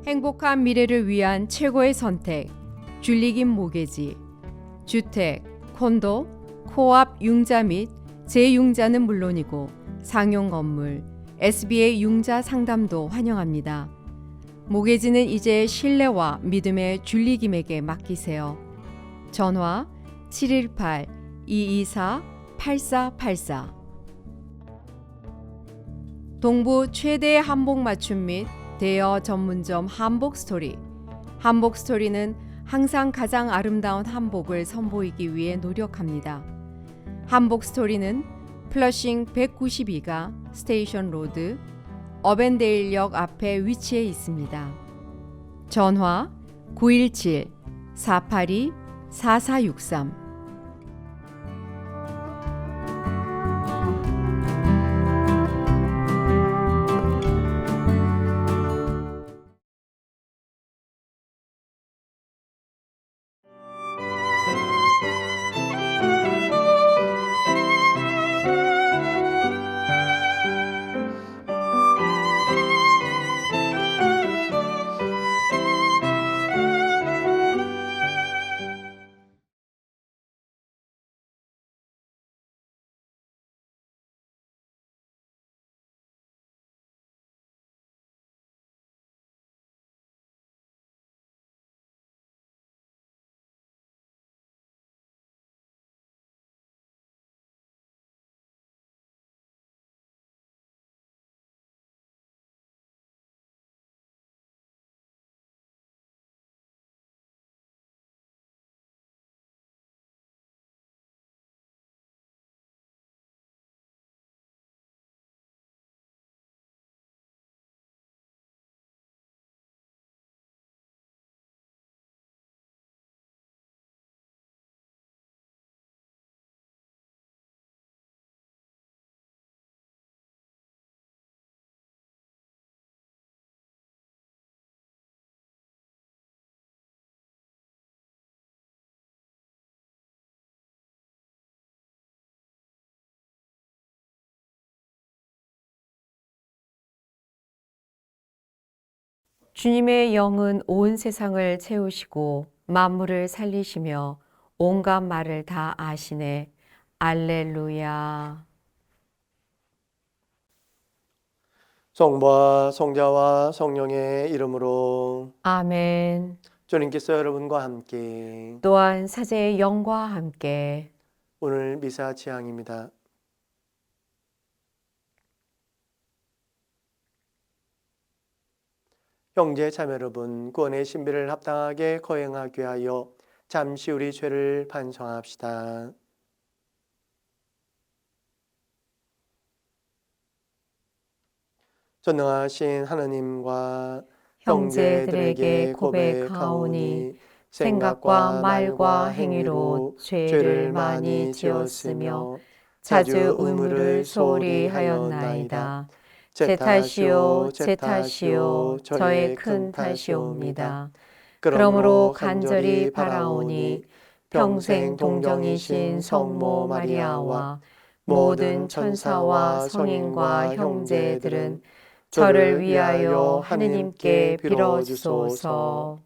행복한 미래를 위한 최고의 선택, 줄리김 모계지, 주택, 콘도, 코앞 융자 및 재융자는 물론이고 상용 건물, SBA 융자 상담도 환영합니다. 모계지는 이제 신뢰와 믿음의 줄리김에게 맡기세요. 전화 718-224-8484. 동부 최대의 한복 맞춤 및 대여 전문점 한복스토리. 한복스토리는 항상 가장 아름다운 한복을 선보이기 위해 노력합니다. 한복스토리는 플러싱 192가 스테이션 로드, 어벤데일역 앞에 위치해 있습니다. 전화 917-482-4463. 주님의 영은 온 세상을 채우시고 만물을 살리시며 온갖 말을 다 아시네. 알렐루야. 성부와 성자와 성령의 이름으로. 아멘. 주님께서 여러분과 함께. 또한 사제의 영과 함께. 오늘 미사 지향입니다. 형제 자매 여러분, 구원의 신비를 합당하게 거행하기 위하여 잠시 우리 죄를 반성합시다. 전능하신 하나님과 형제들에게 고백하오니 생각과 말과 행위로 죄를 많이 지었으며 자주 의무를 소홀히 하였나이다. 제 탓이요, 제 탓이요, 저의 큰 탓이옵니다. 그러므로 간절히 바라오니 평생 동정이신 성모 마리아와 모든 천사와 성인과 형제들은 저를 위하여 하느님께 빌어주소서.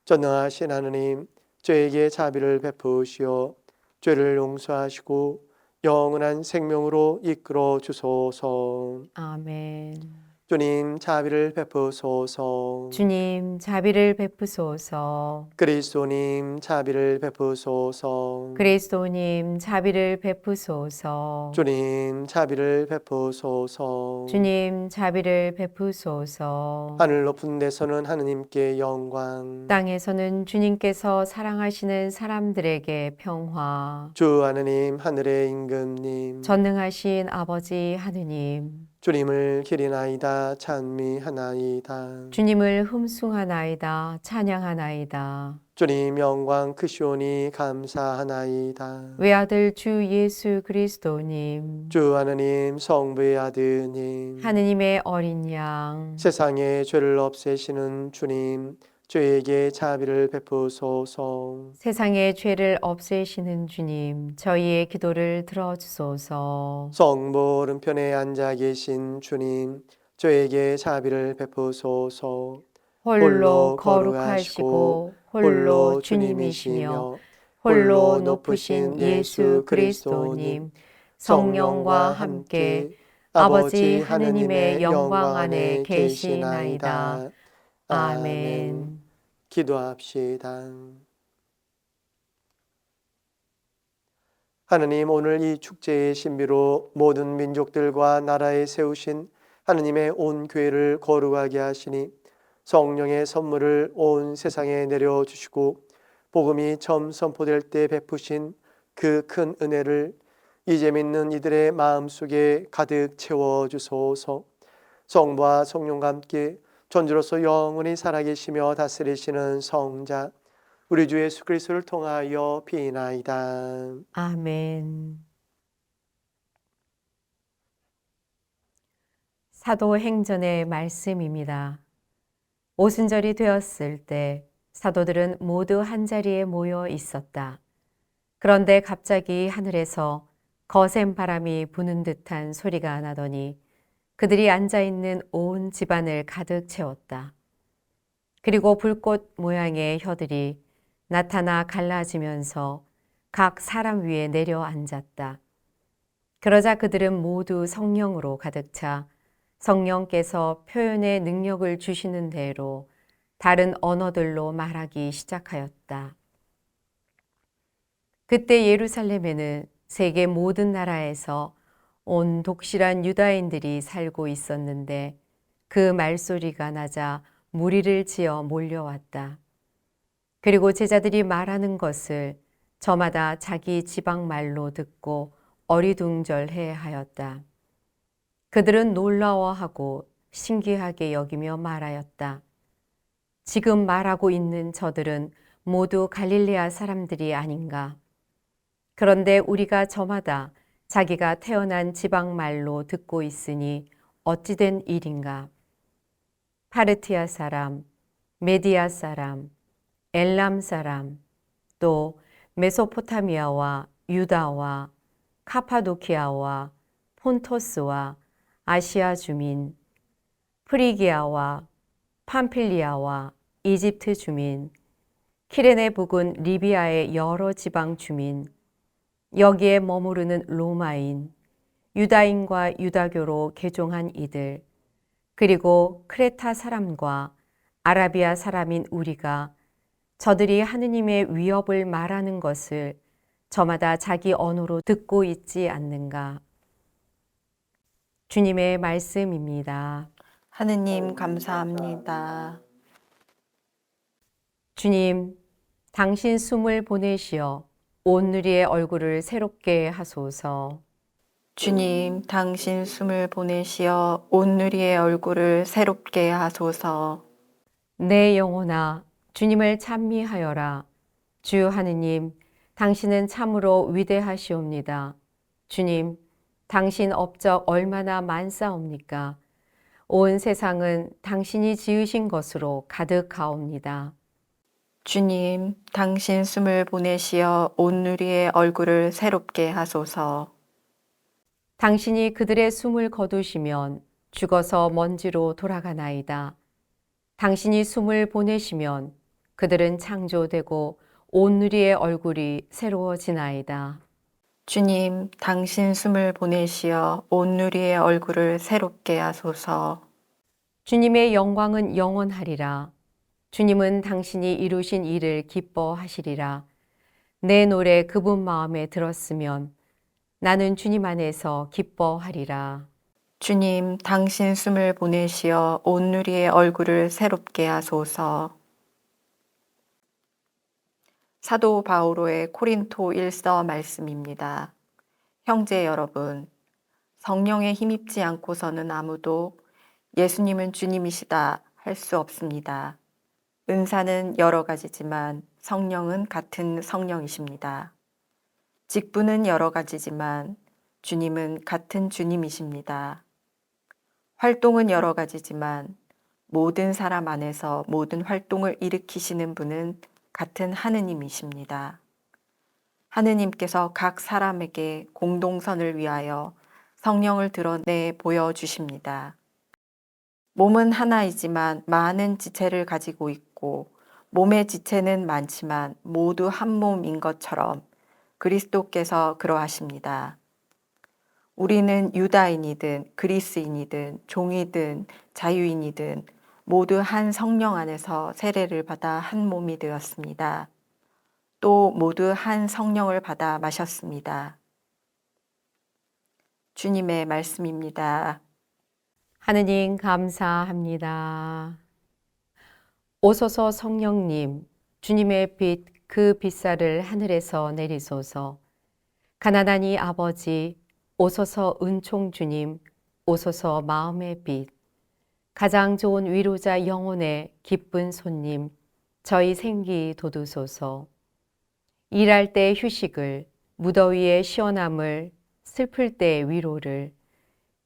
전능하신 하느님, 저에게 자비를 베푸시어 죄를 용서하시고 영원한 생명으로 이끌어 주소서. 아멘. 주님 자비를 베푸소서. 주님 자비를 베푸소서. 그리스도님 자비를 베푸소서. 그리스도님 자비를 베푸소서. 주님 자비를 베푸소서. 주님 자비를 베푸소서. 하늘 높은 데서는 하느님께 영광, 땅에서는 주님께서 사랑하시는 사람들에게 평화. 주 하느님 하늘의 임금님, 전능하신 아버지 하느님, 주님을 기리나이다 찬미하나이다. 주님을 흠숭하나이다 찬양하나이다. 주님 영광 크시오니 감사하나이다. 외아들 주 예수 그리스도님, 주 하느님 성부의 아드님, 하느님의 어린 양, 세상의 죄를 없애시는 주님, 저희에게 자비를 베푸소서. 세상의 죄를 없애시는 주님, 저희의 기도를 들어주소서. 성부 오른편에 앉아 계신 주님, 저에게 자비를 베푸소서. 홀로 거룩하시고 홀로 주님이시며 홀로 높으신 예수 그리스도님, 성령과 함께 아버지 하느님의 영광 안에 계시나이다. 아멘. 기도합시다. 하느님, 오늘 이 축제의 신비로 모든 민족들과 나라에 세우신 하느님의 온 교회를 거룩하게 하시니 성령의 선물을 온 세상에 내려주시고 복음이 처음 선포될 때 베푸신 그 큰 은혜를 이제 믿는 이들의 마음속에 가득 채워주소서. 성부와 성령과 함께 전주로서 영원히 살아계시며 다스리시는 성자 우리 주 예수 그리스도를 통하여 비나이다. 아멘. 사도행전의 말씀입니다. 오순절이 되었을 때 사도들은 모두 한자리에 모여 있었다. 그런데 갑자기 하늘에서 거센 바람이 부는 듯한 소리가 나더니 그들이 앉아있는 온 집안을 가득 채웠다. 그리고 불꽃 모양의 혀들이 나타나 갈라지면서 각 사람 위에 내려앉았다. 그러자 그들은 모두 성령으로 가득 차 성령께서 표현의 능력을 주시는 대로 다른 언어들로 말하기 시작하였다. 그때 예루살렘에는 세계 모든 나라에서 온 독실한 유다인들이 살고 있었는데 그 말소리가 나자 무리를 지어 몰려왔다. 그리고 제자들이 말하는 것을 저마다 자기 지방 말로 듣고 어리둥절해 하였다. 그들은 놀라워하고 신기하게 여기며 말하였다. 지금 말하고 있는 저들은 모두 갈릴레아 사람들이 아닌가? 그런데 우리가 저마다 자기가 태어난 지방 말로 듣고 있으니 어찌된 일인가? 파르티아 사람, 메디아 사람, 엘람 사람, 또 메소포타미아와 유다와 카파도키아와 폰토스와 아시아 주민, 프리기아와 팜필리아와 이집트 주민, 키레네 부근 리비아의 여러 지방 주민, 여기에 머무르는 로마인, 유다인과 유다교로 개종한 이들, 그리고 크레타 사람과 아라비아 사람인 우리가 저들이 하느님의 위협을 말하는 것을 저마다 자기 언어로 듣고 있지 않는가? 주님의 말씀입니다. 하느님 감사합니다. 주님, 당신 숨을 보내시어 온 누리의 얼굴을 새롭게 하소서. 주님, 당신 숨을 보내시어 온 누리의 얼굴을 새롭게 하소서. 내 영혼아, 주님을 찬미하여라. 주 하느님, 당신은 참으로 위대하시옵니다. 주님, 당신 업적 얼마나 많사옵니까? 온 세상은 당신이 지으신 것으로 가득하옵니다. 주님, 당신 숨을 보내시어 온 누리의 얼굴을 새롭게 하소서. 당신이 그들의 숨을 거두시면 죽어서 먼지로 돌아가나이다. 당신이 숨을 보내시면 그들은 창조되고 온 누리의 얼굴이 새로워지나이다. 주님, 당신 숨을 보내시어 온 누리의 얼굴을 새롭게 하소서. 주님의 영광은 영원하리라. 주님은 당신이 이루신 일을 기뻐하시리라. 내 노래 그분 마음에 들었으면 나는 주님 안에서 기뻐하리라. 주님, 당신 숨을 보내시어 온 누리의 얼굴을 새롭게 하소서. 사도 바오로의 코린토 1서 말씀입니다. 형제 여러분, 성령에 힘입지 않고서는 아무도 예수님은 주님이시다 할 수 없습니다. 은사는 여러 가지지만 성령은 같은 성령이십니다. 직분은 여러 가지지만 주님은 같은 주님이십니다. 활동은 여러 가지지만 모든 사람 안에서 모든 활동을 일으키시는 분은 같은 하느님이십니다. 하느님께서 각 사람에게 공동선을 위하여 성령을 드러내 보여주십니다. 몸은 하나이지만 많은 지체를 가지고 있고 몸의 지체는 많지만 모두 한 몸인 것처럼 그리스도께서 그러하십니다. 우리는 유다인이든 그리스인이든 종이든 자유인이든 모두 한 성령 안에서 세례를 받아 한 몸이 되었습니다. 또 모두 한 성령을 받아 마셨습니다. 주님의 말씀입니다. 하느님 감사합니다. 오소서 성령님, 주님의 빛, 그 빛살을 하늘에서 내리소서. 가난한 이 아버지, 오소서 은총 주님, 오소서 마음의 빛. 가장 좋은 위로자 영혼의 기쁜 손님, 저희 생기 돋우소서. 일할 때 휴식을, 무더위의 시원함을, 슬플 때 위로를,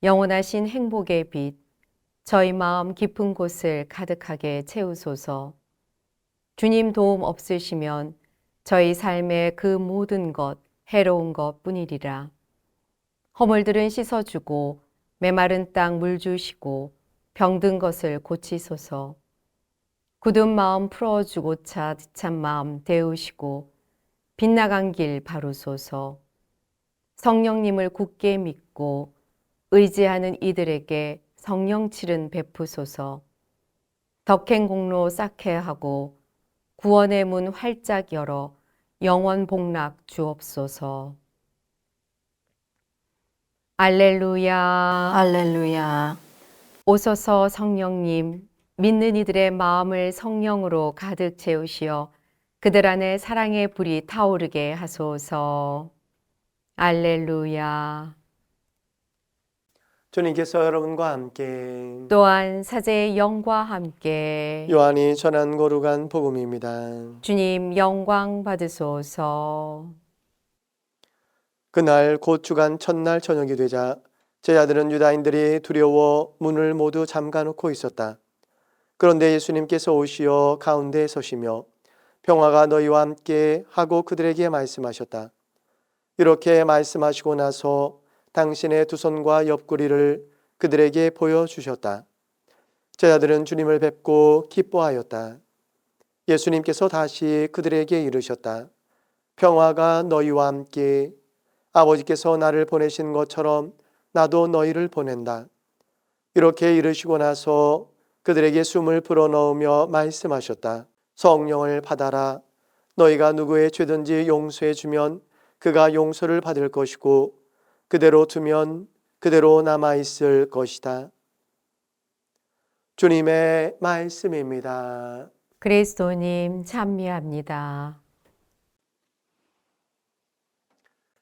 영원하신 행복의 빛, 저희 마음 깊은 곳을 가득하게 채우소서. 주님 도움 없으시면 저희 삶의 그 모든 것, 해로운 것 뿐이리라. 허물들은 씻어주고 메마른 땅 물 주시고 병든 것을 고치소서. 굳은 마음 풀어주고자 지찬 마음 데우시고 빗나간 길 바로소서. 성령님을 굳게 믿고 의지하는 이들에게 성령칠은 베푸소서. 덕행 공로 쌓게 하고 구원의 문 활짝 열어 영원 복락 주옵소서. 알렐루야. 할렐루야. 오소서 성령님, 믿는 이들의 마음을 성령으로 가득 채우시어 그들 안에 사랑의 불이 타오르게 하소서. 알렐루야. 주님께서 여러분과 함께 또한 사제의 영과 함께 요한이 전한 거룩한 복음입니다. 주님 영광 받으소서. 그날 곧 주간 첫날 저녁이 되자 제자들은 유다인들이 두려워 문을 모두 잠가놓고 있었다. 그런데 예수님께서 오시어 가운데에 서시며 평화가 너희와 함께 하고 그들에게 말씀하셨다. 이렇게 말씀하시고 나서 당신의 두 손과 옆구리를 그들에게 보여주셨다. 제자들은 주님을 뵙고 기뻐하였다. 예수님께서 다시 그들에게 이르셨다. 평화가 너희와 함께. 아버지께서 나를 보내신 것처럼 나도 너희를 보낸다. 이렇게 이르시고 나서 그들에게 숨을 불어넣으며 말씀하셨다. 성령을 받아라. 너희가 누구의 죄든지 용서해 주면 그가 용서를 받을 것이고 그대로 두면 그대로 남아있을 것이다. 주님의 말씀입니다. 그리스도님 찬미합니다.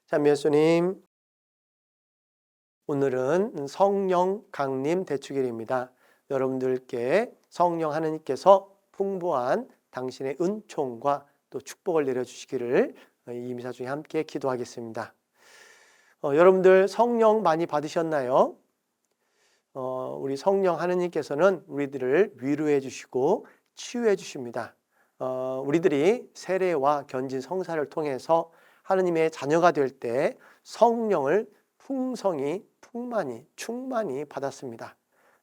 참 예수님, 오늘은 성령 강림 대축일입니다. 여러분들께 성령 하느님께서 풍부한 당신의 은총과 또 축복을 내려주시기를 이 미사 중에 함께 기도하겠습니다. 여러분들 성령 많이 받으셨나요? 우리 성령 하느님께서는 우리들을 위로해 주시고 치유해 주십니다. 우리들이 세례와 견진 성사를 통해서 하느님의 자녀가 될 때 성령을 풍성히 충만히 받았습니다.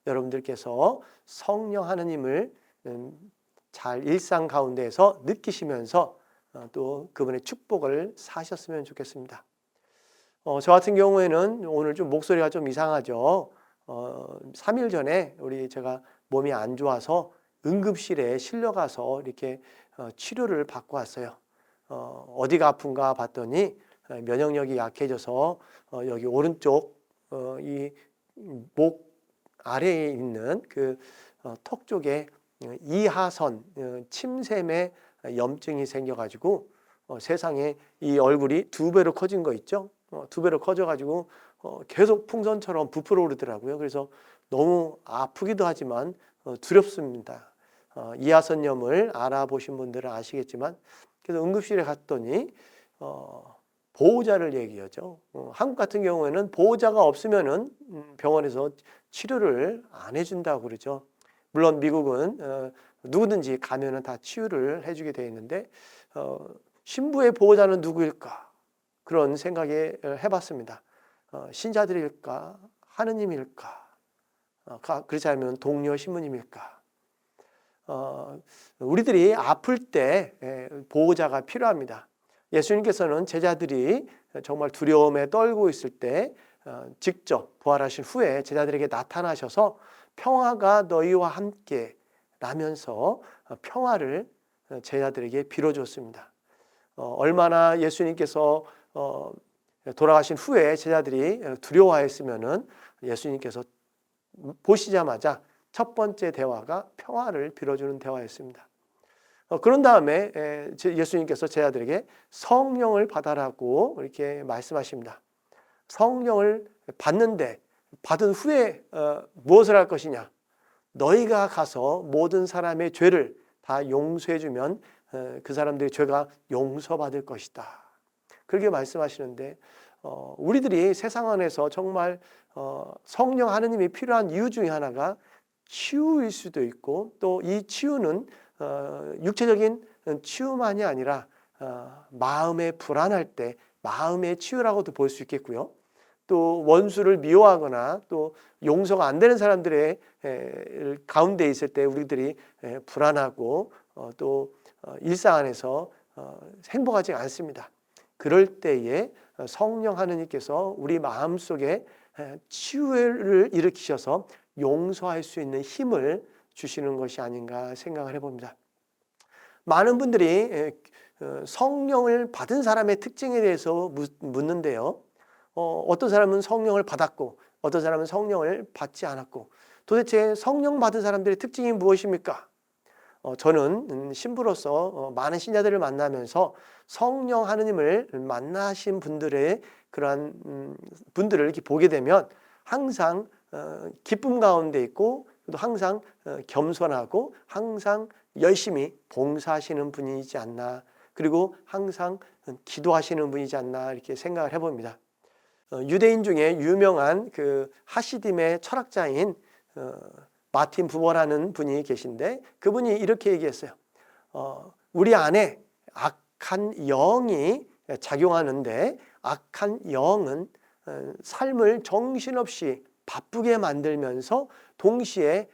여러분들께서 성령 하느님을 잘 일상 가운데에서 느끼시면서 또 그분의 축복을 사셨으면 좋겠습니다. 저 같은 경우에는 오늘 좀 목소리가 좀 이상하죠. 3일 전에 제가 몸이 안 좋아서 응급실에 실려가서 이렇게 치료를 받고 왔어요. 어디가 아픈가 봤더니 면역력이 약해져서 여기 오른쪽 이 목 아래에 있는 그 턱 쪽에 이하선 침샘에 염증이 생겨가지고 세상에 이 얼굴이 2배로 커진 거 있죠? 2배로 커져가지고 계속 풍선처럼 부풀어 오르더라고요. 그래서 너무 아프기도 하지만 두렵습니다. 이하선염을 알아보신 분들은 아시겠지만 그래서 응급실에 갔더니 보호자를 얘기하죠. 한국 같은 경우에는 보호자가 없으면은 병원에서 치료를 안 해준다고 그러죠. 물론 미국은 누구든지 가면은 다 치유를 해주게 되어 있는데 신부의 보호자는 누구일까? 그런 생각에 해봤습니다. 신자들일까? 하느님일까? 그렇지 않으면 동료 신부님일까? 우리들이 아플 때 보호자가 필요합니다. 예수님께서는 제자들이 정말 두려움에 떨고 있을 때 직접 부활하신 후에 제자들에게 나타나셔서 평화가 너희와 함께 라면서 평화를 제자들에게 빌어줬습니다. 얼마나 예수님께서 돌아가신 후에 제자들이 두려워했으면은 예수님께서 보시자마자 첫 번째 대화가 평화를 빌어주는 대화였습니다. 그런 다음에 예수님께서 제자들에게 성령을 받아라고 이렇게 말씀하십니다. 성령을 받는데 받은 후에 무엇을 할 것이냐? 너희가 가서 모든 사람의 죄를 다 용서해주면 그 사람들의 죄가 용서받을 것이다. 그렇게 말씀하시는데 우리들이 세상 안에서 정말 성령 하느님이 필요한 이유 중에 하나가 치유일 수도 있고 또 이 치유는 육체적인 치유만이 아니라 마음에 불안할 때 마음의 치유라고도 볼 수 있겠고요. 또 원수를 미워하거나 또 용서가 안 되는 사람들의 가운데 있을 때 우리들이 불안하고 또 일상 안에서 행복하지 않습니다. 그럴 때에 성령 하느님께서 우리 마음속에 치유를 일으키셔서 용서할 수 있는 힘을 주시는 것이 아닌가 생각을 해봅니다. 많은 분들이 성령을 받은 사람의 특징에 대해서 묻는데요. 어떤 사람은 성령을 받았고 어떤 사람은 성령을 받지 않았고 도대체 성령 받은 사람들의 특징이 무엇입니까? 저는 신부로서 많은 신자들을 만나면서 성령 하느님을 만나신 분들의 그러한 분들을 이렇게 보게 되면 항상 기쁨 가운데 있고 또 항상 겸손하고 항상 열심히 봉사하시는 분이지 않나, 그리고 항상 기도하시는 분이지 않나 이렇게 생각을 해봅니다. 유대인 중에 유명한 그 하시딤의 철학자인 마틴 부버라는 분이 계신데 그분이 이렇게 얘기했어요. 우리 안에 악한 영이 작용하는데 악한 영은 삶을 정신없이 바쁘게 만들면서 동시에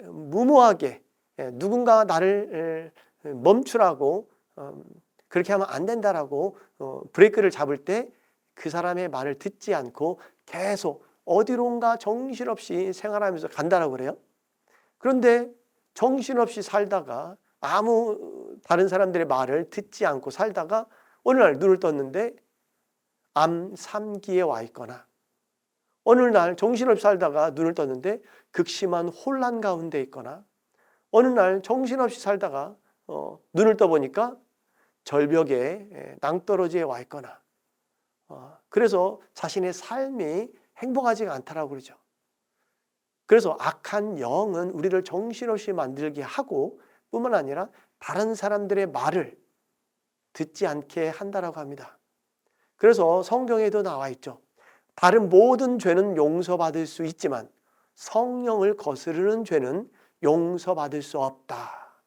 무모하게 누군가 나를 멈추라고 그렇게 하면 안 된다라고 브레이크를 잡을 때 그 사람의 말을 듣지 않고 계속 어디론가 정신없이 생활하면서 간다라고 그래요. 그런데 정신없이 살다가 아무 다른 사람들의 말을 듣지 않고 살다가 어느 날 눈을 떴는데 암 3기에 와 있거나 어느 날 정신없이 살다가 눈을 떴는데 극심한 혼란 가운데 있거나 어느 날 정신없이 살다가 눈을 떠보니까 절벽에 낭떠러지에 와 있거나 그래서 자신의 삶이 행복하지가 않다라고 그러죠. 그래서 악한 영은 우리를 정신없이 만들게 하고 뿐만 아니라 다른 사람들의 말을 듣지 않게 한다라고 합니다. 그래서 성경에도 나와 있죠. 다른 모든 죄는 용서받을 수 있지만 성령을 거스르는 죄는 용서받을 수 없다.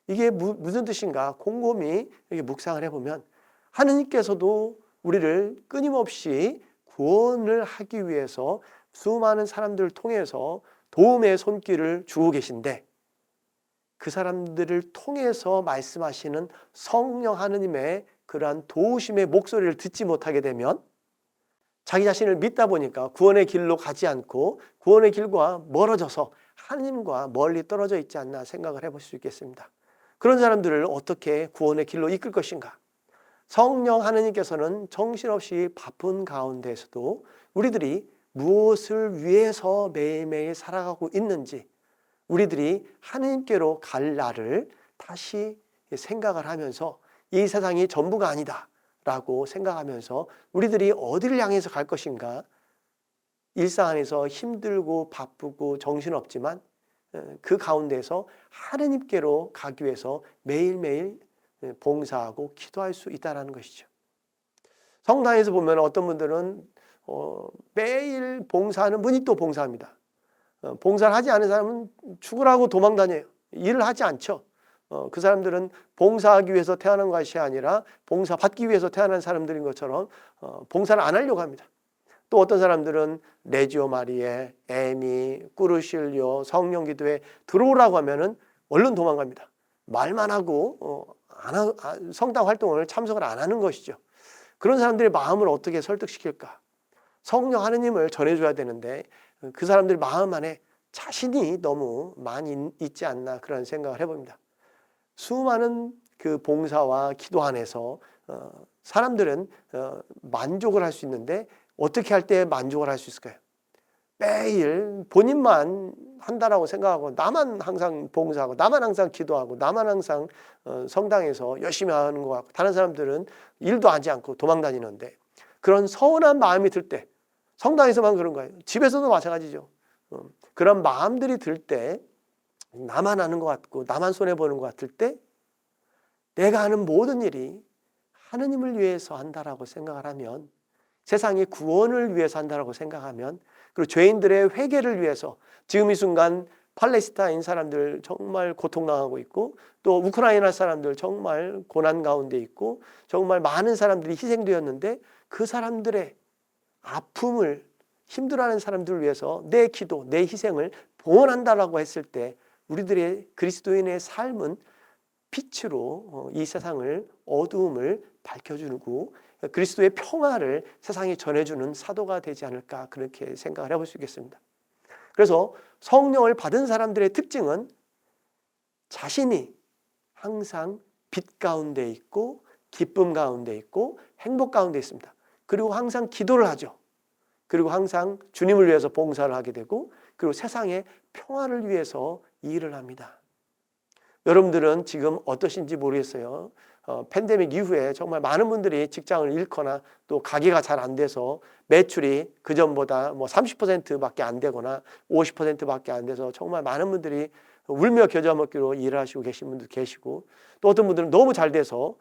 이게 무슨 뜻인가 곰곰이 이렇게 묵상을 해보면 하느님께서도 우리를 끊임없이 구원을 하기 위해서 수많은 사람들을 통해서 도움의 손길을 주고 계신데 그 사람들을 통해서 말씀하시는 성령 하느님의 그러한 도우심의 목소리를 듣지 못하게 되면 자기 자신을 믿다 보니까 구원의 길로 가지 않고 구원의 길과 멀어져서 하느님과 멀리 떨어져 있지 않나 생각을 해볼 수 있겠습니다. 그런 사람들을 어떻게 구원의 길로 이끌 것인가? 성령 하느님께서는 정신없이 바쁜 가운데에서도 우리들이 무엇을 위해서 매일매일 살아가고 있는지 우리들이 하느님께로 갈 날을 다시 생각을 하면서 이 세상이 전부가 아니다 라고 생각하면서 우리들이 어디를 향해서 갈 것인가, 일상 안에서 힘들고 바쁘고 정신없지만 그 가운데서 하느님께로 가기 위해서 매일매일 봉사하고 기도할 수 있다는 것이죠. 성당에서 보면 어떤 분들은 매일 봉사하는 분이 또 봉사합니다. 봉사를 하지 않은 사람은 죽으라고 도망다녀요. 일을 하지 않죠. 그 사람들은 봉사하기 위해서 태어난 것이 아니라 봉사 받기 위해서 태어난 사람들인 것처럼 봉사를 안 하려고 합니다. 또 어떤 사람들은 레지오 마리에, 에미, 꾸르실료, 성령기도에 들어오라고 하면은 얼른 도망갑니다. 말만 하고 성당 활동을 참석을 안 하는 것이죠. 그런 사람들의 마음을 어떻게 설득시킬까? 성령 하느님을 전해줘야 되는데 그 사람들 마음 안에 자신이 너무 많이 있지 않나 그런 생각을 해봅니다. 수많은 그 봉사와 기도 안에서 사람들은 만족을 할 수 있는데 어떻게 할 때 만족을 할 수 있을까요? 매일 본인만 한다라고 생각하고 나만 항상 봉사하고 나만 항상 기도하고 나만 항상 성당에서 열심히 하는 것 같고 다른 사람들은 일도 하지 않고 도망다니는데 그런 서운한 마음이 들 때 성당에서만 그런 거예요. 집에서도 마찬가지죠. 그런 마음들이 들 때 나만 하는 것 같고 나만 손해보는 것 같을 때 내가 하는 모든 일이 하느님을 위해서 한다라고 생각을 하면 세상의 구원을 위해서 한다라고 생각하면 그리고 죄인들의 회개를 위해서 지금 이 순간 팔레스타인 사람들 정말 고통당하고 있고 또 우크라이나 사람들 정말 고난 가운데 있고 정말 많은 사람들이 희생되었는데 그 사람들의 아픔을 힘들어하는 사람들을 위해서 내 기도, 내 희생을 봉헌한다라고 했을 때 우리들의 그리스도인의 삶은 빛으로 이 세상을 어두움을 밝혀주고 그리스도의 평화를 세상에 전해주는 사도가 되지 않을까 그렇게 생각을 해볼 수 있겠습니다. 그래서 성령을 받은 사람들의 특징은 자신이 항상 빛 가운데 있고 기쁨 가운데 있고 행복 가운데 있습니다. 그리고 항상 기도를 하죠. 그리고 항상 주님을 위해서 봉사를 하게 되고 그리고 세상의 평화를 위해서 일을 합니다. 여러분들은 지금 어떠신지 모르겠어요. 팬데믹 이후에 정말 많은 분들이 직장을 잃거나 또 가게가 잘 안 돼서 매출이 그전보다 뭐 30%밖에 안 되거나 50%밖에 안 돼서 정말 많은 분들이 울며 겨자 먹기로 일을 하시고 계신 분도 계시고 또 어떤 분들은 너무 잘 돼서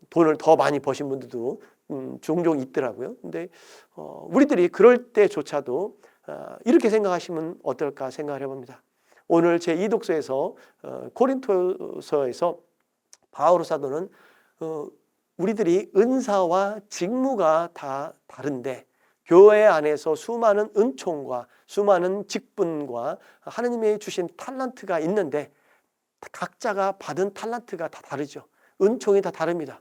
돈을 더 많이 버신 분들도 종종 있더라고요. 근데 우리들이 그럴 때조차도 이렇게 생각하시면 어떨까 생각을 해봅니다. 오늘 제 2독서에서 코린토서에서 바오로 사도는 우리들이 은사와 직무가 다 다른데 교회 안에서 수많은 은총과 수많은 직분과 하느님이 주신 탤런트가 있는데 각자가 받은 탤런트가 다 다르죠. 은총이 다 다릅니다.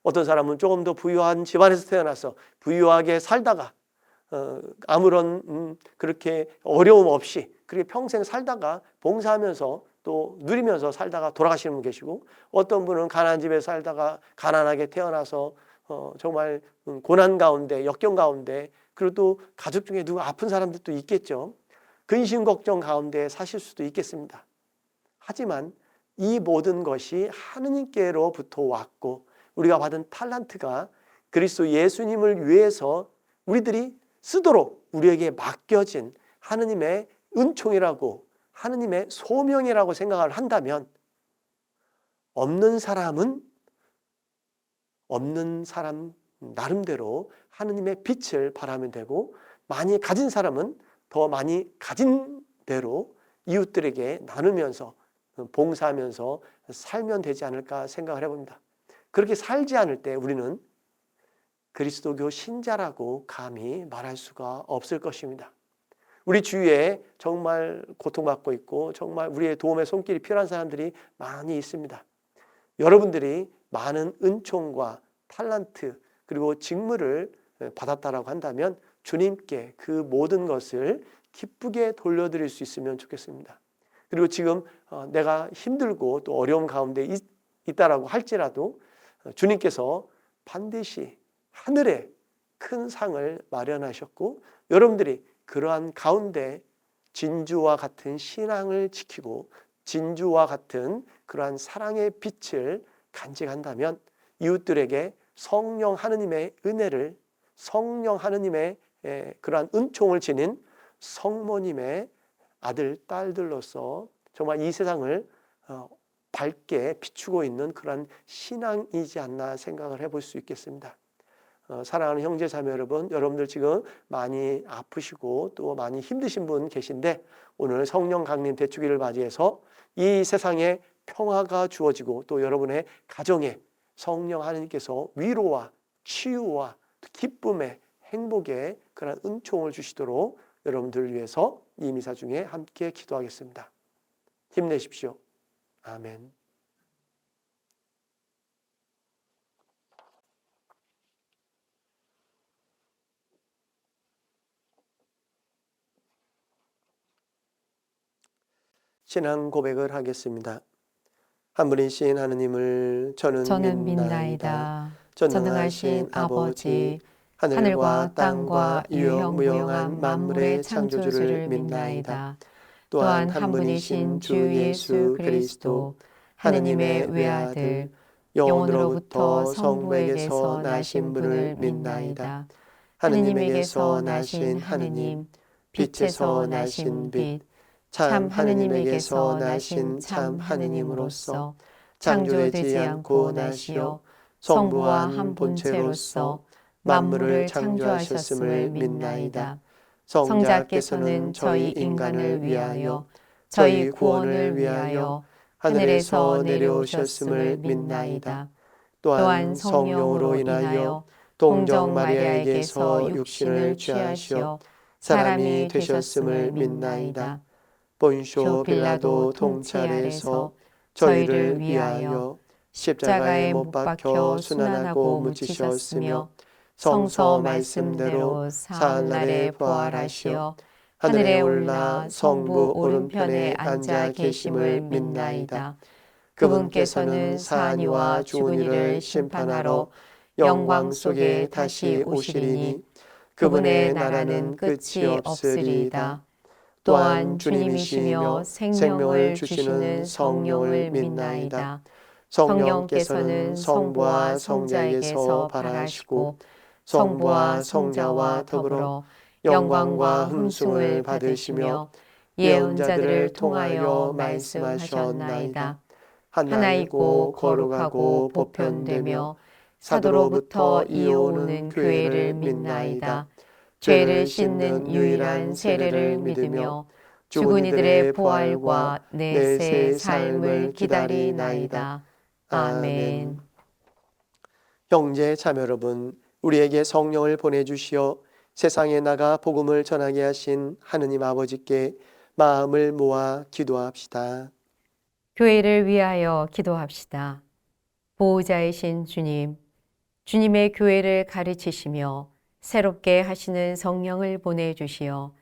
어떤 사람은 조금 더 부유한 집안에서 태어나서 부유하게 살다가 아무런 그렇게 어려움 없이 그렇게 평생 살다가 봉사하면서 또 누리면서 살다가 돌아가시는 분 계시고 어떤 분은 가난한 집에 살다가 가난하게 태어나서 정말 고난 가운데 역경 가운데 그리고 또 가족 중에 누구 아픈 사람들도 있겠죠. 근심 걱정 가운데 사실 수도 있겠습니다. 하지만 이 모든 것이 하느님께로부터 왔고 우리가 받은 탤런트가 그리스도 예수님을 위해서 우리들이 쓰도록 우리에게 맡겨진 하느님의 은총이라고 하느님의 소명이라고 생각을 한다면 없는 사람은 없는 사람 나름대로 하느님의 빛을 발하면 되고 많이 가진 사람은 더 많이 가진 대로 이웃들에게 나누면서 봉사하면서 살면 되지 않을까 생각을 해봅니다. 그렇게 살지 않을 때 우리는 그리스도교 신자라고 감히 말할 수가 없을 것입니다. 우리 주위에 정말 고통받고 있고 정말 우리의 도움의 손길이 필요한 사람들이 많이 있습니다. 여러분들이 많은 은총과 탤런트 그리고 직무를 받았다라고 한다면 주님께 그 모든 것을 기쁘게 돌려드릴 수 있으면 좋겠습니다. 그리고 지금 내가 힘들고 또 어려움 가운데 있다라고 할지라도 주님께서 반드시 하늘에 큰 상을 마련하셨고 여러분들이 그러한 가운데 진주와 같은 신앙을 지키고 진주와 같은 그러한 사랑의 빛을 간직한다면 이웃들에게 성령 하느님의 은혜를 성령 하느님의 그러한 은총을 지닌 성모님의 아들, 딸들로서 정말 이 세상을 밝게 비추고 있는 그러한 신앙이지 않나 생각을 해볼 수 있겠습니다. 사랑하는 형제 자매 여러분, 여러분들 지금 많이 아프시고 또 많이 힘드신 분 계신데 오늘 성령 강림 대축일을 맞이해서 이 세상에 평화가 주어지고 또 여러분의 가정에 성령 하나님께서 위로와 치유와 기쁨의 행복의 그런 은총을 주시도록 여러분들을 위해서 이 미사 중에 함께 기도하겠습니다. 힘내십시오. 아멘. 신앙 고백을 하겠습니다. 한 분이신 하느님을 저는 믿나이다. 전능하신 아버지, 하늘과 땅과 유형무형한 만물의 창조주를 믿나이다. 또한 한 분이신 주 예수 그리스도, 하느님의 외아들, 영원으로부터 성부에게서 나신 분을 믿나이다. 하느님에게서 나신 하느님, 빛에서 나신 빛, 참 하느님에게서 나신 참 하느님으로서 창조되지 않고 나시어 성부와 한 본체로서 만물을 창조하셨음을 믿나이다. 성자께서는 저희 인간을 위하여 저희 구원을 위하여 하늘에서 내려오셨음을 믿나이다. 또한 성령으로 인하여 동정 마리아에게서 육신을 취하시어 사람이 되셨음을 믿나이다. 본쇼 빌라도 통찰에서 저희를 위하여 십자가에 못 박혀 순환하고 묻히셨으며 성서 말씀대로 사흘날에 부활하시어 하늘에 올라 성부 오른편에 앉아 계심을 믿나이다. 그분께서는 사한 이와 죽은 이를 심판하러 영광 속에 다시 오시리니 그분의 나라는 끝이 없으리이다. 또한 주님이시며 생명을 주시는 성령을 믿나이다. 성령께서는 성부와 성자에게서 발하시고 성부와 성자와 더불어 영광과 흠숭을 받으시며 예언자들을 통하여 말씀하셨나이다. 하나이고 거룩하고 보편되며 사도로부터 이어오는 교회를 믿나이다. 죄를 씻는 유일한 세례를 믿으며 죽은 이들의 부활과 내세 삶을 기다리나이다. 아멘. 형제 자매 여러분, 우리에게 성령을 보내주시어 세상에 나가 복음을 전하게 하신 하느님 아버지께 마음을 모아 기도합시다. 교회를 위하여 기도합시다. 보호자이신 주님, 주님의 교회를 가르치시며 새롭게 하시는 성령을 보내주시어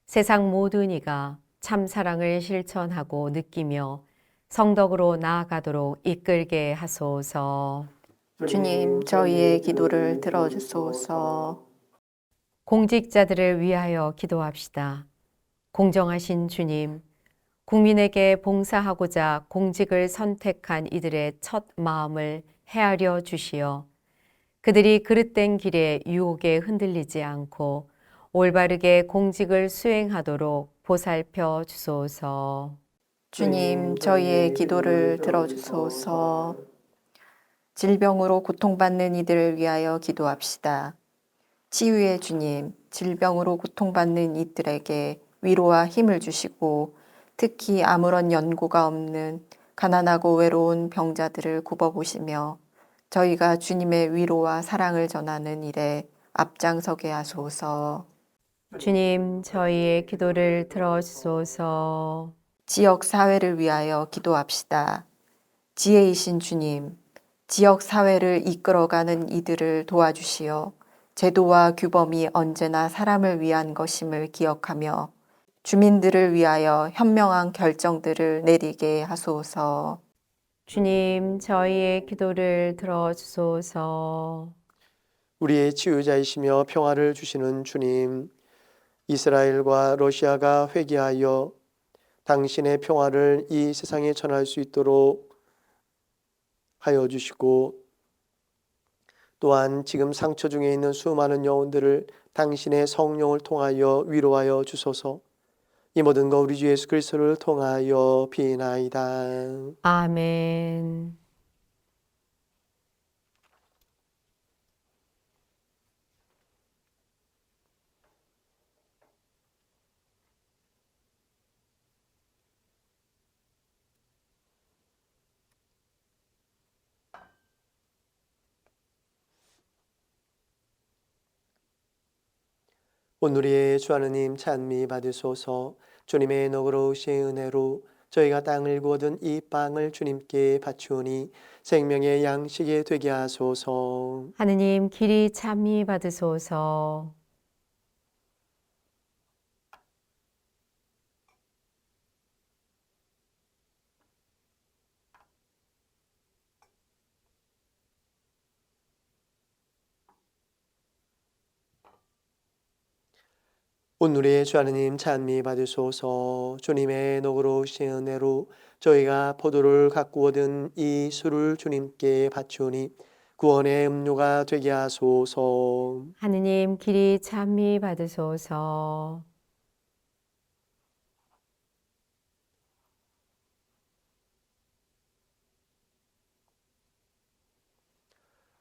세상 모든 이가 참 사랑을 실천하고 느끼며 성덕으로 나아가도록 이끌게 하소서. 주님, 저희의 기도를 들어주소서. 공직자들을 위하여 기도합시다. 공정하신 주님, 국민에게 봉사하고자 공직을 선택한 이들의 첫 마음을 헤아려 주시어 그들이 그릇된 길에 유혹에 흔들리지 않고 올바르게 공직을 수행하도록 보살펴 주소서. 주님, 저희의 기도를 들어주소서. 질병으로 고통받는 이들을 위하여 기도합시다. 치유의 주님, 질병으로 고통받는 이들에게 위로와 힘을 주시고 특히 아무런 연고가 없는 가난하고 외로운 병자들을 굽어보시며 저희가 주님의 위로와 사랑을 전하는 일에 앞장서게 하소서. 주님, 저희의 기도를 들어주소서. 지역 사회를 위하여 기도합시다. 지혜이신 주님, 지역 사회를 이끌어가는 이들을 도와주시어 제도와 규범이 언제나 사람을 위한 것임을 기억하며 주민들을 위하여 현명한 결정들을 내리게 하소서. 주님, 저희의 기도를 들어주소서. 우리의 치유자이시며 평화를 주시는 주님, 이스라엘과 러시아가 회개하여 당신의 평화를 이 세상에 전할 수 있도록 하여 주시고 또한 지금 상처 중에 있는 수많은 영혼들을 당신의 성령을 통하여 위로하여 주소서. 이 모든 것 우리 주 예수 그리스도를 통하여 비나이다. 아멘. 오늘의 주 하느님 찬미 받으소서. 주님의 너그러우신 은혜로 저희가 땅을 구워든 이 빵을 주님께 바치오니 생명의 양식이 되게 하소서. 하느님 길이 찬미 받으소서. 오늘의 주 하느님 찬미 받으소서. 주님의 너그러우신 은혜로 저희가 포도를 갖고 얻은 이 술을 주님께 바치오니 구원의 음료가 되게 하소서. 하느님 길이 찬미 받으소서.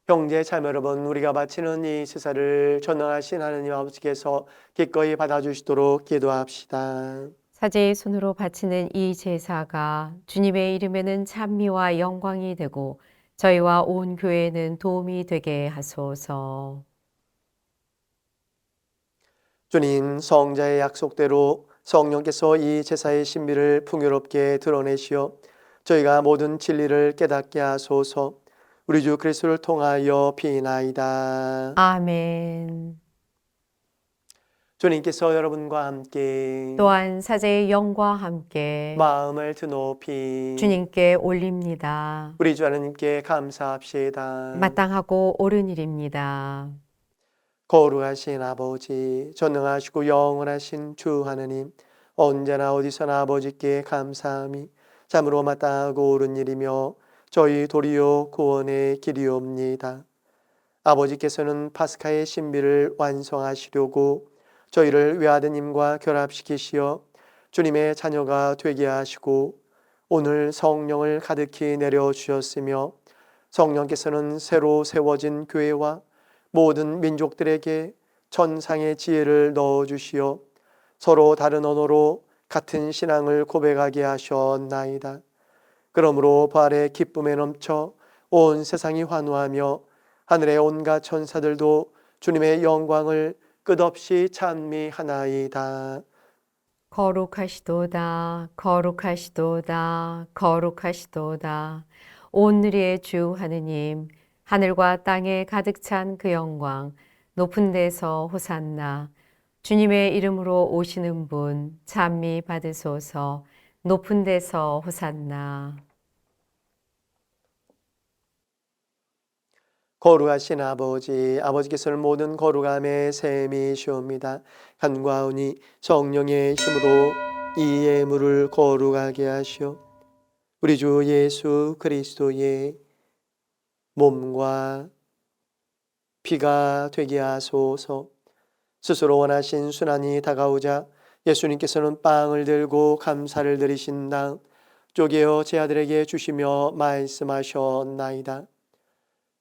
형제 자매 여러분, 우리가 바치는 이 제사를 전능하신 하느님 아버지께서 기꺼이 받아주시도록 기도합시다. 사제의 손으로 바치는 이 제사가 주님의 이름에는 찬미와 영광이 되고 저희와 온 교회에는 도움이 되게 하소서. 주님, 성자의 약속대로 성령께서 이 제사의 신비를 풍요롭게 드러내시어 저희가 모든 진리를 깨닫게 하소서. 우리 주 그리스도를 통하여 비나이다. 아멘. 주님께서 여러분과 함께 또한 사제의 영과 함께 마음을 드높이 주님께 올립니다. 우리 주 하나님께 감사합시다. 마땅하고 옳은 일입니다. 거룩하신 아버지, 전능하시고 영원하신 주 하나님, 언제나 어디서나 아버지께 감사함이 참으로 마땅하고 옳은 일이며 저희 도리어 구원의 길이옵니다. 아버지께서는 파스카의 신비를 완성하시려고 저희를 외아드님과 결합시키시어 주님의 자녀가 되게 하시고 오늘 성령을 가득히 내려주셨으며 성령께서는 새로 세워진 교회와 모든 민족들에게 천상의 지혜를 넣어주시어 서로 다른 언어로 같은 신앙을 고백하게 하셨나이다. 그러므로 부활의 기쁨에 넘쳐 온 세상이 환호하며 하늘의 온갖 천사들도 주님의 영광을 끝없이 찬미하나이다. 거룩하시도다, 거룩하시도다, 거룩하시도다. 오늘의 주 하느님, 하늘과 땅에 가득 찬 그 영광, 높은 데서 호산나. 주님의 이름으로 오시는 분, 찬미 받으소서. 높은 데서 호산나. 거룩하신 아버지, 아버지께서는 모든 거룩함의 셈이시옵니다. 간과하오니 성령의 힘으로 이 예물을 거룩하게 하시어 우리 주 예수 그리스도의 몸과 피가 되게 하소서. 스스로 원하신 순환이 다가오자 예수님께서는 빵을 들고 감사를 드리신 다음 쪼개어 제 아들에게 주시며 말씀하셨나이다.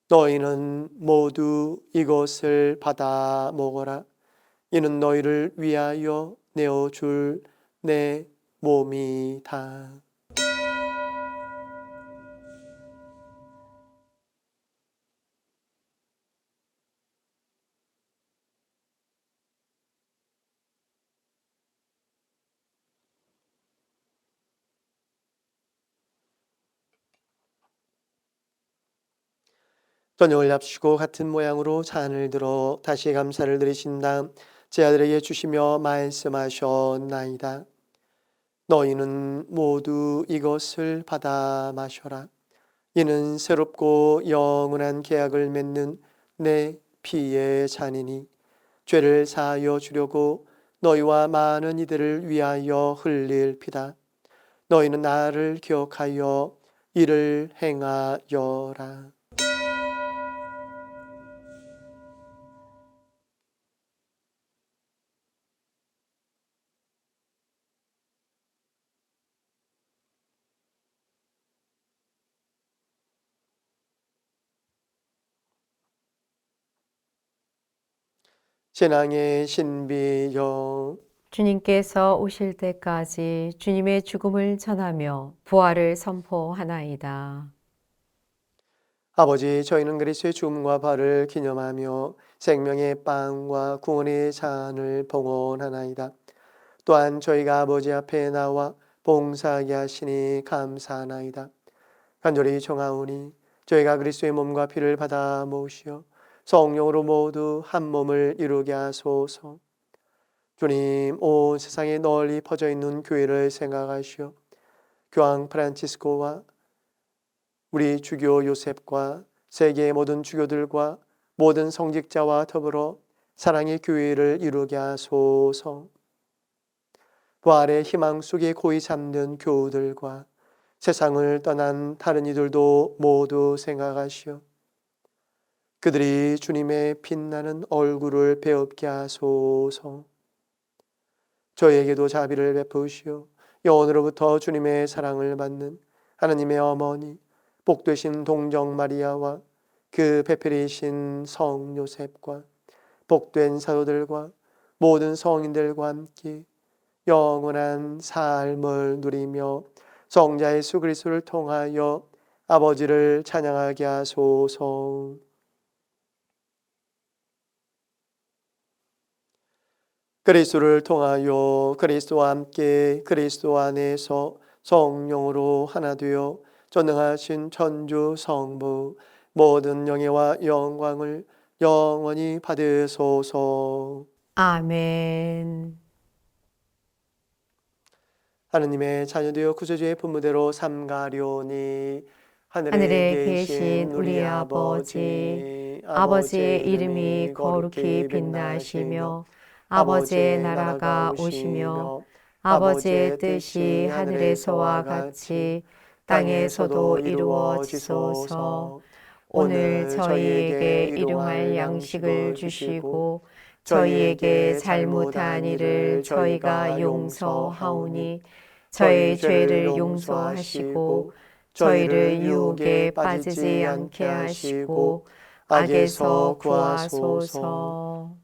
너희는 모두 이것을 받아 먹어라. 이는 너희를 위하여 내어줄 내 몸이다. 저녁을 합시고 같은 모양으로 잔을 들어 다시 감사를 드리신 다음 제 아들에게 주시며 말씀하셨나이다. 너희는 모두 이것을 받아 마셔라. 이는 새롭고 영원한 계약을 맺는 내 피의 잔이니 죄를 사하여 주려고 너희와 많은 이들을 위하여 흘릴 피다. 너희는 나를 기억하여 이를 행하여라. 신앙의 신비여 주님께서 오실 때까지 주님의 죽음을 전하며 부활을 선포하나이다. 아버지, 저희는 그리스도의 죽음과 부활을 기념하며 생명의 빵과 구원의 잔을 봉헌하나이다. 또한 저희가 아버지 앞에 나와 봉사하게 하시니 감사하나이다. 간절히 청하오니 저희가 그리스도의 몸과 피를 받아 모시어 성령으로 모두 한 몸을 이루게 하소서. 주님, 온 세상에 널리 퍼져 있는 교회를 생각하시어 교황 프란치스코와 우리 주교 요셉과 세계의 모든 주교들과 모든 성직자와 더불어 사랑의 교회를 이루게 하소서. 부활의 희망 속에 고이 잠든 교우들과 세상을 떠난 다른 이들도 모두 생각하시어 그들이 주님의 빛나는 얼굴을 배웁게 하소서. 저희에게도 자비를 베푸시어 영원으로부터 주님의 사랑을 받는 하나님의 어머니 복되신 동정 마리아와 그 배필이신 성 요셉과 복된 사도들과 모든 성인들과 함께 영원한 삶을 누리며 성자 예수 그리스도를 통하여 아버지를 찬양하게 하소서. 그리스도를 통하여 그리스도와 함께 그리스도 안에서 성령으로 하나 되어 전능하신 천주 성부 모든 영예와 영광을 영원히 받으소서. 아멘. 하느님의 자녀되어 구세주의 분무대로 삼가려니 하늘에 계신 우리 아버지, 아버지의 이름이 거룩히 빛나시며 아버지의 나라가 오시며 아버지의 뜻이 하늘에서와 같이 땅에서도 이루어지소서. 오늘 저희에게 일용할 양식을 주시고 저희에게 잘못한 일을 저희가 용서하오니 저희 죄를 용서하시고 저희를 유혹에 빠지지 않게 하시고 악에서 구하소서.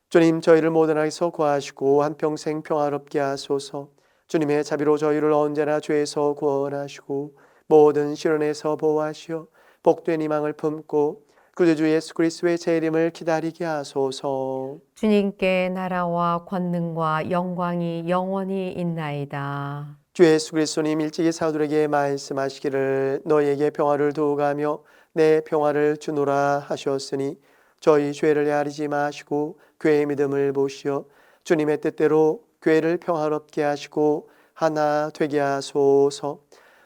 주님, 저희를 모든 악에서 구하시고 한평생 평화롭게 하소서. 주님의 자비로 저희를 언제나 죄에서 구원하시고 모든 시련에서 보호하시어 복된 희망을 품고 구주주 예수 그리스도의 재림을 기다리게 하소서. 주님께 나라와 권능과 영광이 영원히 있나이다. 주 예수 그리스도님 일찍이 사도들에게 말씀하시기를 너희에게 평화를 두어가며 내 평화를 주노라 하셨으니 저희 죄를 헤아리지 마시고 교회의 믿음을 보시어 주님의 뜻대로 교회를 평화롭게 하시고 하나 되게 하소서.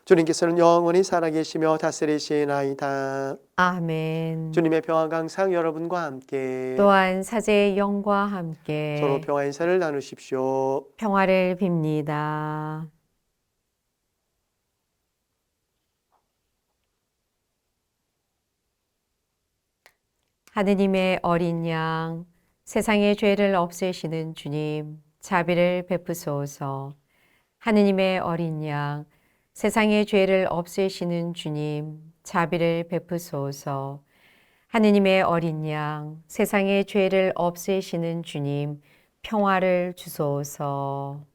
주님께서는 영원히 살아계시며 다스리시나이다. 아멘. 주님의 평화가 항상 여러분과 함께 또한 사제의 영과 함께 서로 평화 인사를 나누십시오. 평화를 빕니다. 하느님의 어린 양, 세상의 죄를 없애시는 주님, 자비를 베푸소서. 하느님의 어린 양, 세상의 죄를 없애시는 주님, 자비를 베푸소서. 하느님의 어린 양, 세상의 죄를 없애시는 주님, 평화를 주소서.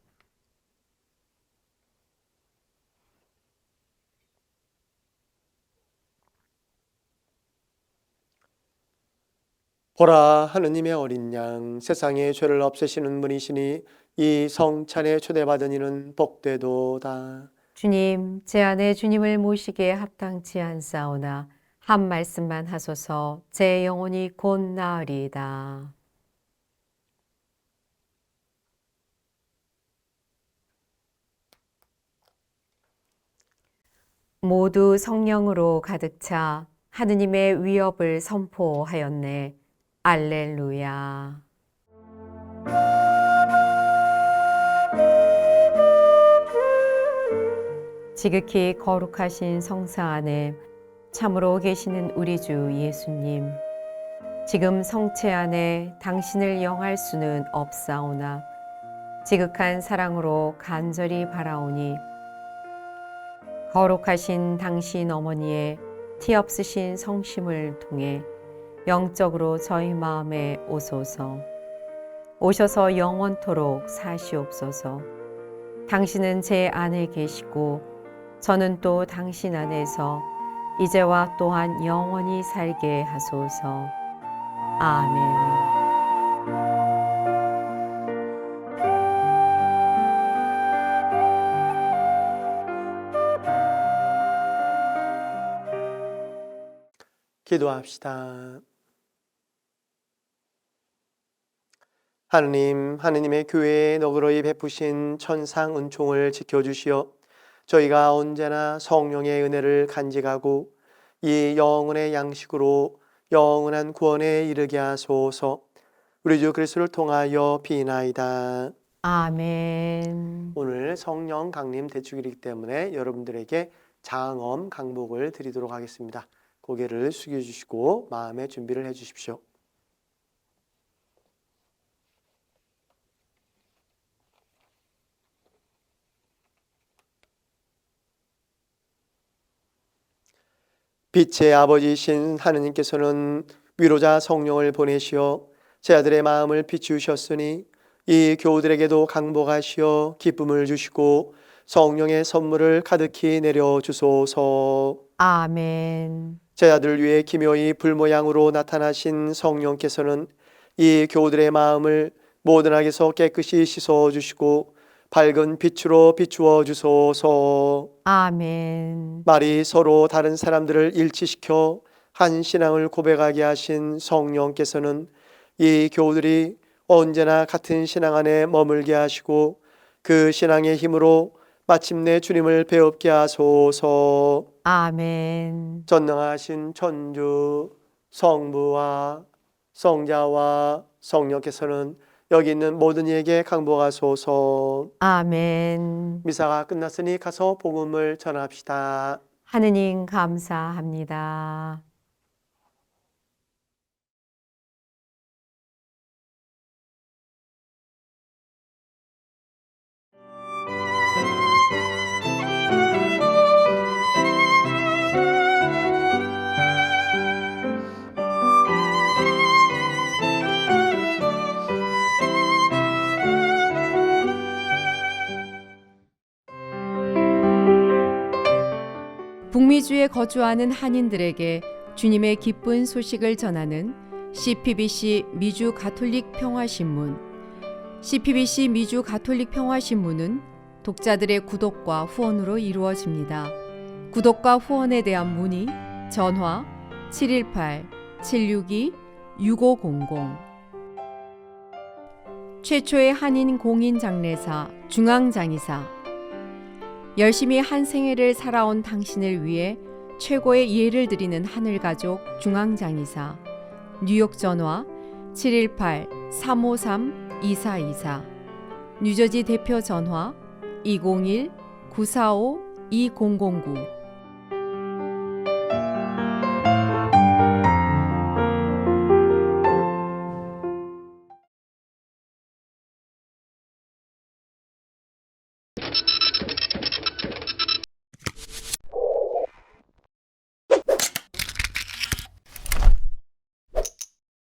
보라, 하느님의 어린 양, 세상의 죄를 없애시는 분이시니 이 성찬에 초대받은 이는 복되도다. 주님, 제 안에 주님을 모시기에 합당치 않사오나 한 말씀만 하소서. 제 영혼이 곧 나으리이다. 모두 성령으로 가득 차 하느님의 위협을 선포하였네. 알렐루야. 지극히 거룩하신 성사 안에 참으로 계시는 우리 주 예수님, 지금 성체 안에 당신을 영할 수는 없사오나 지극한 사랑으로 간절히 바라오니 거룩하신 당신 어머니의 티 없으신 성심을 통해 영적으로 저희 마음에 오소서. 오셔서 영원토록 사시옵소서. 당신은 제 안에 계시고 저는 또 당신 안에서 이제와 또한 영원히 살게 하소서. 아멘. 기도합시다. 하느님, 하느님의 교회에 너그러이 베푸신 천상 은총을 지켜주시어 저희가 언제나 성령의 은혜를 간직하고 이 영혼의 양식으로 영원한 구원에 이르게 하소서. 우리 주 그리스도를 통하여 비나이다. 아멘. 오늘 성령 강림 대축일이기 때문에 여러분들에게 장엄 강복을 드리도록 하겠습니다. 고개를 숙여주시고 마음의 준비를 해주십시오. 빛의 아버지이신 하느님께서는 위로자 성령을 보내시어 제 아들의 마음을 비추셨으니 이 교우들에게도 강복하시어 기쁨을 주시고 성령의 선물을 가득히 내려주소서. 아멘. 제 아들 위에 기묘히 불모양으로 나타나신 성령께서는 이 교우들의 마음을 모든 악에서 깨끗이 씻어주시고 밝은 빛으로 비추어 주소서. 아멘. 말이 서로 다른 사람들을 일치시켜 한 신앙을 고백하게 하신 성령께서는 이 교우들이 언제나 같은 신앙 안에 머물게 하시고 그 신앙의 힘으로 마침내 주님을 배웁게 하소서. 아멘. 전능하신 천주 성부와 성자와 성령께서는 여기 있는 모든 이에게 강복하소서. 아멘. 미사가 끝났으니 가서 복음을 전합시다. 하느님 감사합니다. 북미주에 거주하는 한인들에게 주님의 기쁜 소식을 전하는 CPBC 미주 가톨릭 평화신문. CPBC 미주 가톨릭 평화신문은 독자들의 구독과 후원으로 이루어집니다. 구독과 후원에 대한 문의 전화 718-762-6500. 최초의 한인 공인 장례사 중앙장의사. 열심히 한 생애를 살아온 당신을 위해 최고의 예를 드리는 하늘가족 중앙장의사. 뉴욕 전화 718-353-2424. 뉴저지 대표 전화 201-945-2009.